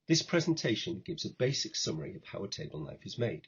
This presentation gives a basic summary of how a table knife is made.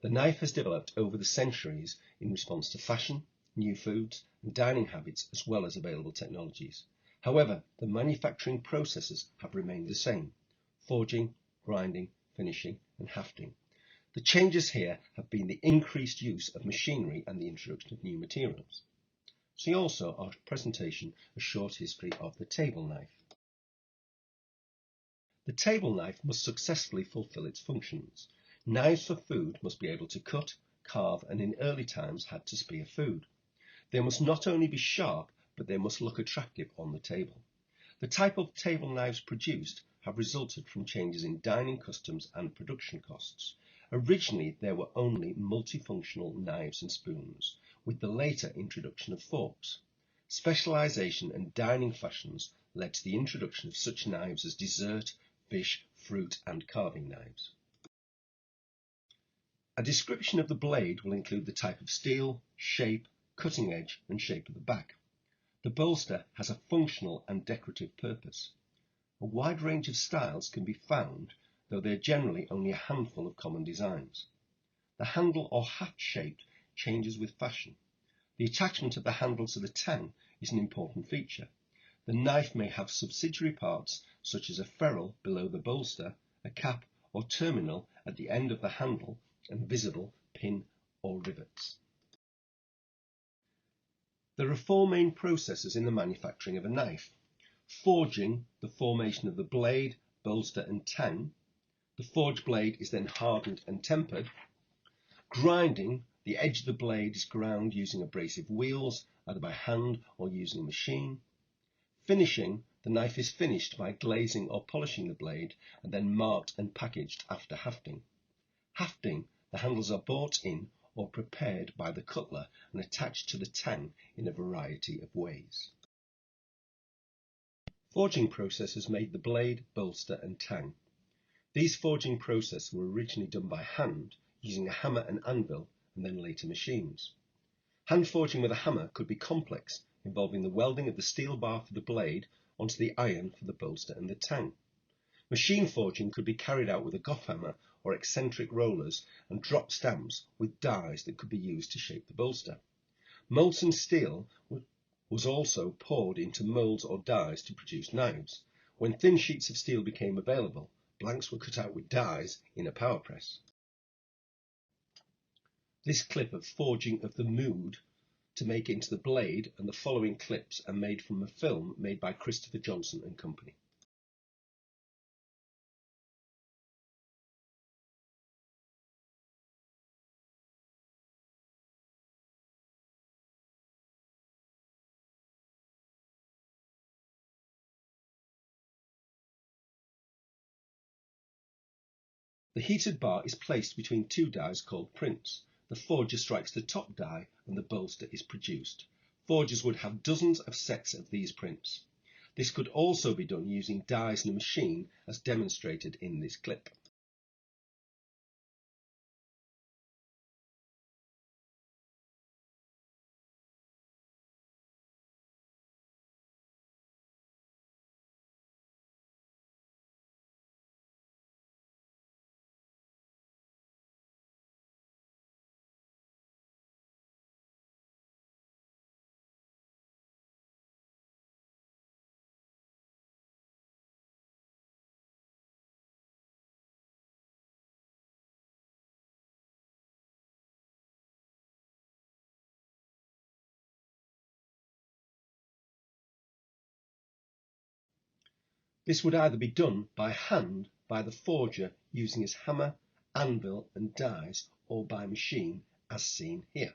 The knife has developed over the centuries in response to fashion, new foods, and dining habits, as well as available technologies. However, the manufacturing processes have remained the same: forging, grinding, finishing, and hafting. The changes here have been the increased use of machinery and the introduction of new materials. See also our presentation, A Short History of the Table Knife. The table knife must successfully fulfill its functions. Knives for food must be able to cut, carve, and in early times had to spear food. They must not only be sharp, but they must look attractive on the table. The type of table knives produced have resulted from changes in dining customs and production costs. Originally, there were only multifunctional knives and spoons, with the later introduction of forks. Specialization and dining fashions led to the introduction of such knives as dessert, fish, fruit, and carving knives. A description of the blade will include the type of steel, shape, cutting edge, and shape of the back. The bolster has a functional and decorative purpose. A wide range of styles can be found, though there are generally only a handful of common designs. The handle or haft shape changes with fashion. The attachment of the handle to the tang is an important feature. The knife may have subsidiary parts such as a ferrule below the bolster, a cap or terminal at the end of the handle, and visible pin or rivets. There are four main processes in the manufacturing of a knife: forging, the formation of the blade, bolster, and tang. The forged blade is then hardened and tempered. Grinding, the edge of the blade is ground using abrasive wheels, either by hand or using a machine. Finishing, the knife is finished by glazing or polishing the blade and then marked and packaged after hafting. Hafting, the handles are bought in or prepared by the cutler and attached to the tang in a variety of ways. Forging processes made the blade, bolster, and tang. These forging processes were originally done by hand, using a hammer and anvil, and then later machines. Hand forging with a hammer could be complex, involving the welding of the steel bar for the blade onto the iron for the bolster and the tang. Machine forging could be carried out with a Goff hammer or eccentric rollers and drop stamps with dies that could be used to shape the bolster. Molten steel was also poured into molds or dies to produce knives. When thin sheets of steel became available, blanks were cut out with dies in a power press. This clip of forging of the mood to make into the blade and the following clips are made from a film made by Christopher Johnson and Company. The heated bar is placed between two dies called prints. The forger strikes the top die and the bolster is produced. Forgers would have dozens of sets of these prints. This could also be done using dies in a machine, as demonstrated in this clip. This would either be done by hand by the forger using his hammer, anvil, and dies, or by machine, as seen here.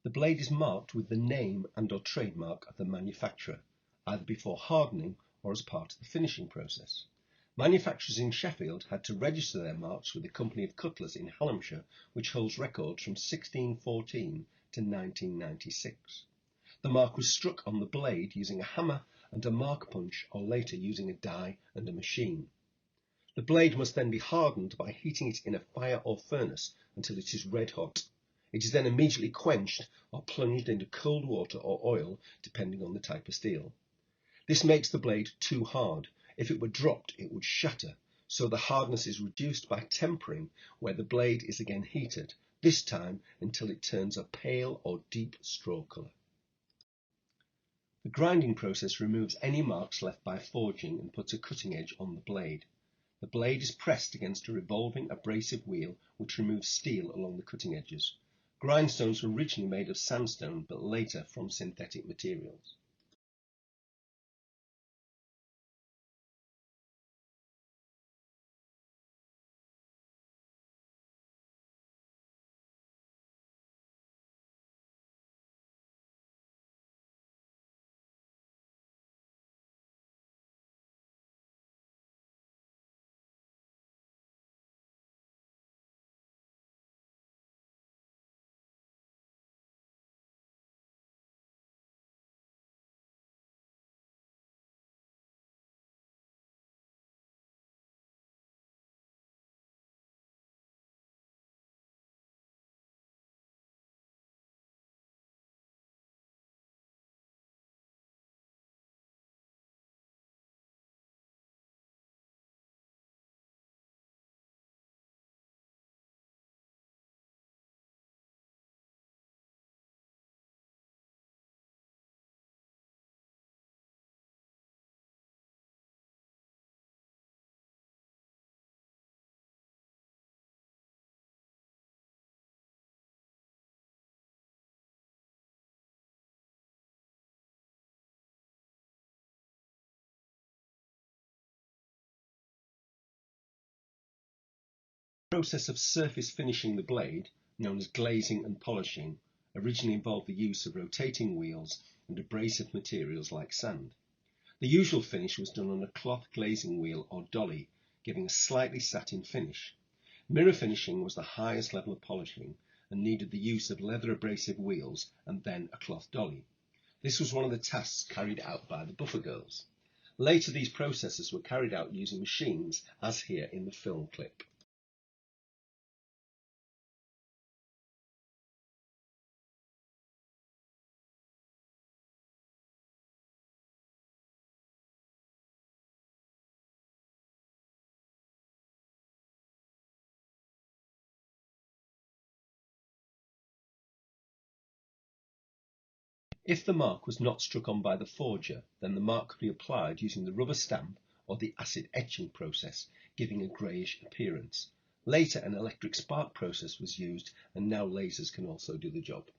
The blade is marked with the name and/or trademark of the manufacturer, either before hardening or as part of the finishing process. Manufacturers in Sheffield had to register their marks with the Company of Cutlers in Hallamshire, which holds records from 1614 to 1996. The mark was struck on the blade using a hammer and a mark punch, or later using a die and a machine. The blade must then be hardened by heating it in a fire or furnace until it is red hot. It is then immediately quenched or plunged into cold water or oil, depending on the type of steel. This makes the blade too hard. If it were dropped, it would shatter, so the hardness is reduced by tempering, where the blade is again heated, this time until it turns a pale or deep straw colour. The grinding process removes any marks left by forging and puts a cutting edge on the blade. The blade is pressed against a revolving abrasive wheel which removes steel along the cutting edges. Grindstones were originally made of sandstone, but later from synthetic materials. The process of surface finishing the blade, known as glazing and polishing, originally involved the use of rotating wheels and abrasive materials like sand. The usual finish was done on a cloth glazing wheel or dolly, giving a slightly satin finish. Mirror finishing was the highest level of polishing and needed the use of leather abrasive wheels and then a cloth dolly. This was one of the tasks carried out by the buffer girls. Later, these processes were carried out using machines, as here in the film clip. If the mark was not struck on by the forger, then the mark could be applied using the rubber stamp or the acid etching process, giving a greyish appearance. Later, an electric spark process was used, and now lasers can also do the job.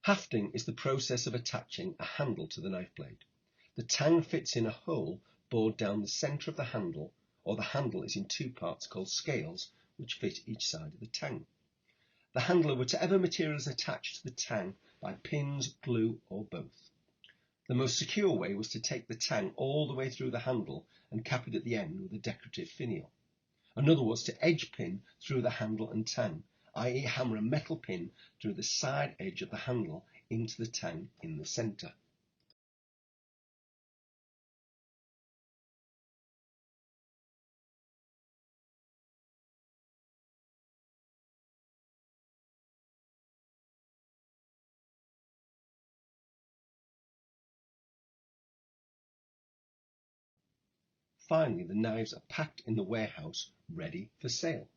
Hafting is the process of attaching a handle to the knife blade. The tang fits in a hole bored down the centre of the handle, or the handle is in two parts called scales, which fit each side of the tang. The handle of whatever material is attached to the tang by pins, glue, or both. The most secure way was to take the tang all the way through the handle and cap it at the end with a decorative finial. Another was to edge pin through the handle and tang, i.e. hammer a metal pin through the side edge of the handle into the tang in the centre. finally the knives are packed in the warehouse ready for sale.